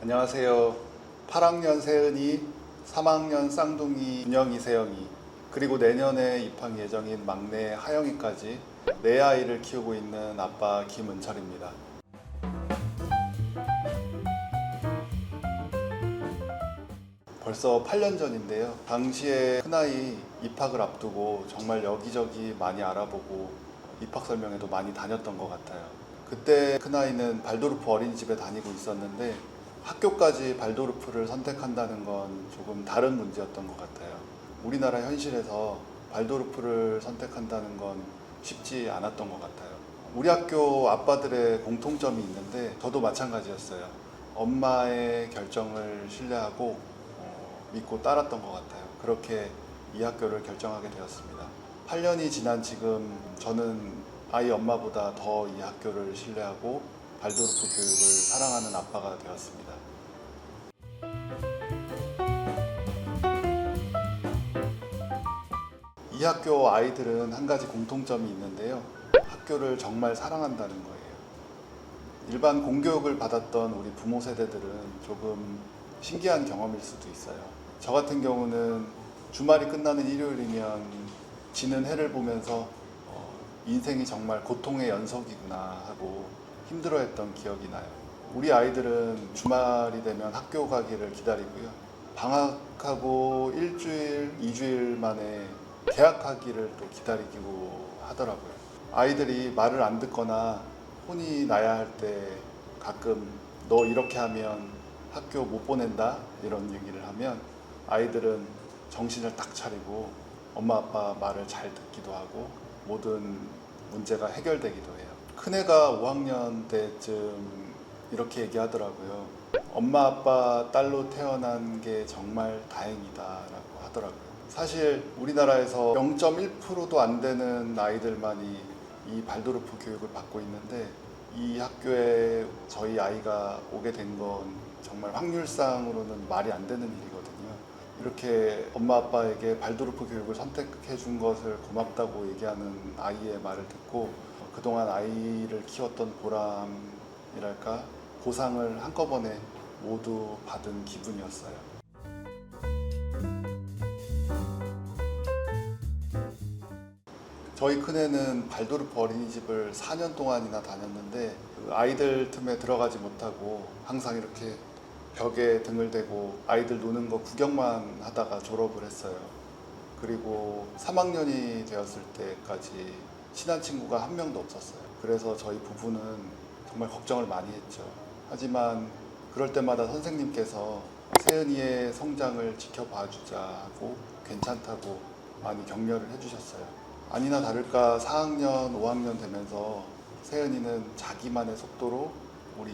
안녕하세요. 8학년 세은이, 3학년 쌍둥이 은영이, 세영이, 그리고 내년에 입학 예정인 막내 하영이까지 네 아이를 키우고 있는 아빠 김은철입니다. 벌써 8년 전인데요. 당시에 큰아이 입학을 앞두고 정말 여기저기 많이 알아보고 입학 설명회도 많이 다녔던 것 같아요. 그때 큰아이는 발도르프 어린이집에 다니고 있었는데 학교까지 발도르프를 선택한다는 건 조금 다른 문제였던 것 같아요. 우리나라 현실에서 발도르프를 선택한다는 건 쉽지 않았던 것 같아요. 우리 학교 아빠들의 공통점이 있는데 저도 마찬가지였어요. 엄마의 결정을 신뢰하고 믿고 따랐던 것 같아요. 그렇게 이 학교를 결정하게 되었습니다. 8년이 지난 지금 저는 아이 엄마보다 더 이 학교를 신뢰하고 발도르프 교육을 사랑하는 아빠가 되었습니다. 이 학교 아이들은 한 가지 공통점이 있는데요. 학교를 정말 사랑한다는 거예요. 일반 공교육을 받았던 우리 부모 세대들은 조금 신기한 경험일 수도 있어요. 저 같은 경우는 주말이 끝나는 일요일이면 지는 해를 보면서 인생이 정말 고통의 연속이구나 하고 힘들어했던 기억이 나요. 우리 아이들은 주말이 되면 학교 가기를 기다리고요. 방학하고 일주일, 2주일 만에 개학하기를 또 기다리고 하더라고요. 아이들이 말을 안 듣거나 혼이 나야 할 때 가끔 너 이렇게 하면 학교 못 보낸다 이런 얘기를 하면 아이들은 정신을 딱 차리고 엄마 아빠 말을 잘 듣기도 하고 모든 문제가 해결되기도 해요. 큰애가 5학년 때쯤 이렇게 얘기하더라고요. 엄마 아빠 딸로 태어난 게 정말 다행이다라고 하더라고요. 사실 우리나라에서 0.1%도 안 되는 아이들만이 이 발도르프 교육을 받고 있는데 이 학교에 저희 아이가 오게 된 건 정말 확률상으로는 말이 안 되는 일이거든요. 이렇게 엄마 아빠에게 발도르프 교육을 선택해 준 것을 고맙다고 얘기하는 아이의 말을 듣고 그동안 아이를 키웠던 보람이랄까 보상을 한꺼번에 모두 받은 기분이었어요. 저희 큰애는 발도르프 어린이집을 4년 동안이나 다녔는데 그 아이들 틈에 들어가지 못하고 항상 이렇게 벽에 등을 대고 아이들 노는 거 구경만 하다가 졸업을 했어요. 그리고 3학년이 되었을 때까지 친한 친구가 한 명도 없었어요. 그래서 저희 부부는 정말 걱정을 많이 했죠. 하지만 그럴 때마다 선생님께서 세은이의 성장을 지켜봐 주자 하고 괜찮다고 많이 격려를 해주셨어요. 아니나 다를까 4학년, 5학년 되면서 세은이는 자기만의 속도로 우리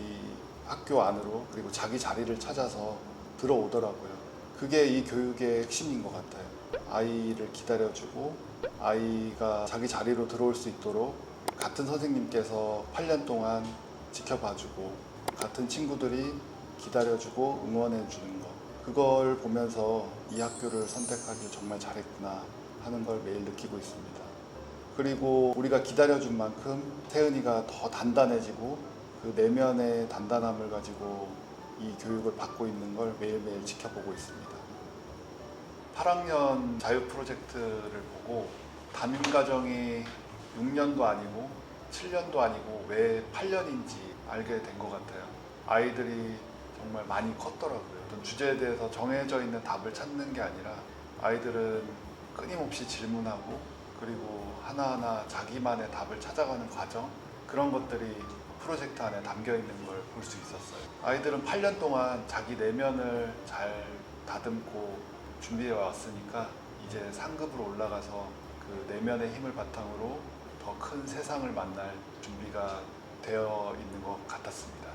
학교 안으로 그리고 자기 자리를 찾아서 들어오더라고요. 그게 이 교육의 핵심인 것 같아요. 아이를 기다려주고 아이가 자기 자리로 들어올 수 있도록 같은 선생님께서 8년 동안 지켜봐주고 같은 친구들이 기다려주고 응원해주는 것, 그걸 보면서 이 학교를 선택하길 정말 잘했구나 하는 걸 매일 느끼고 있습니다. 그리고 우리가 기다려준 만큼 태은이가 더 단단해지고 그 내면의 단단함을 가지고 이 교육을 받고 있는 걸 매일매일 지켜보고 있습니다. 8학년 자유 프로젝트를 보고 단임가정이 6년도 아니고 7년도 아니고 왜 8년인지 알게 된 것 같아요. 아이들이 정말 많이 컸더라고요. 어떤 주제에 대해서 정해져 있는 답을 찾는 게 아니라 아이들은 끊임없이 질문하고 그리고 하나하나 자기만의 답을 찾아가는 과정, 그런 것들이 프로젝트 안에 담겨 있는 걸 볼 수 있었어요. 아이들은 8년 동안 자기 내면을 잘 다듬고 준비해 왔으니까 이제 상급으로 올라가서 그 내면의 힘을 바탕으로 더 큰 세상을 만날 준비가 되어 있는 것 같았습니다.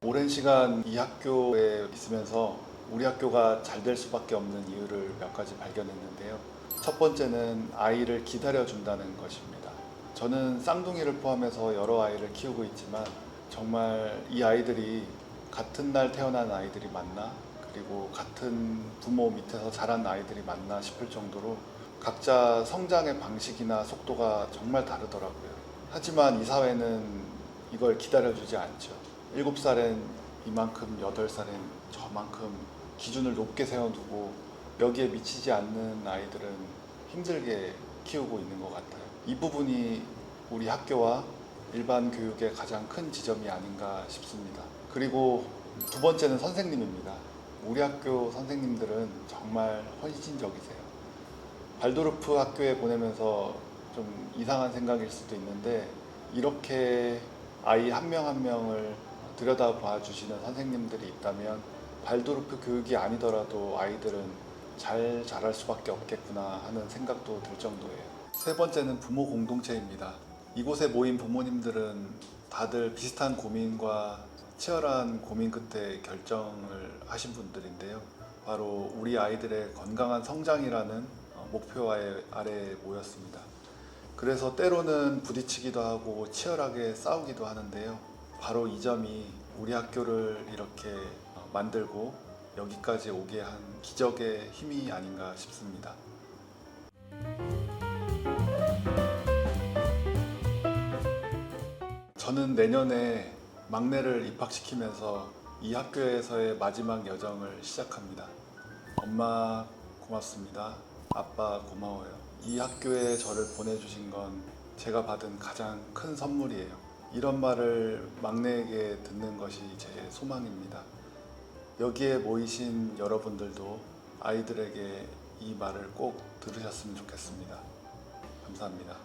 오랜 시간 이 학교에 있으면서 우리 학교가 잘 될 수밖에 없는 이유를 몇 가지 발견했는데요. 첫 번째는 아이를 기다려준다는 것입니다. 저는 쌍둥이를 포함해서 여러 아이를 키우고 있지만 정말 이 아이들이 같은 날 태어난 아이들이 맞나? 그리고 같은 부모 밑에서 자란 아이들이 맞나 싶을 정도로 각자 성장의 방식이나 속도가 정말 다르더라고요. 하지만 이 사회는 이걸 기다려주지 않죠. 7살엔 이만큼, 8살엔 저만큼 기준을 높게 세워두고 여기에 미치지 않는 아이들은 힘들게 키우고 있는 것 같아요. 이 부분이 우리 학교와 일반 교육의 가장 큰 지점이 아닌가 싶습니다. 그리고 두 번째는 선생님입니다. 우리 학교 선생님들은 정말 헌신적이세요. 발도르프 학교에 보내면서 좀 이상한 생각일 수도 있는데 이렇게 아이 한 명 한 명을 들여다봐 주시는 선생님들이 있다면 발도르프 교육이 아니더라도 아이들은 잘 자랄 수밖에 없겠구나 하는 생각도 들 정도예요. 세 번째는 부모 공동체입니다. 이곳에 모인 부모님들은 다들 비슷한 고민과 치열한 고민 끝에 결정을 하신 분들인데요. 바로 우리 아이들의 건강한 성장이라는 목표 아래에 모였습니다. 그래서 때로는 부딪히기도 하고 치열하게 싸우기도 하는데요. 바로 이 점이 우리 학교를 이렇게 만들고 여기까지 오게 한 기적의 힘이 아닌가 싶습니다. 저는 내년에 막내를 입학시키면서 이 학교에서의 마지막 여정을 시작합니다. 엄마 고맙습니다. 아빠 고마워요. 이 학교에 저를 보내주신 건 제가 받은 가장 큰 선물이에요. 이런 말을 막내에게 듣는 것이 제 소망입니다. 여기에 모이신 여러분들도 아이들에게 이 말을 꼭 들으셨으면 좋겠습니다. 감사합니다.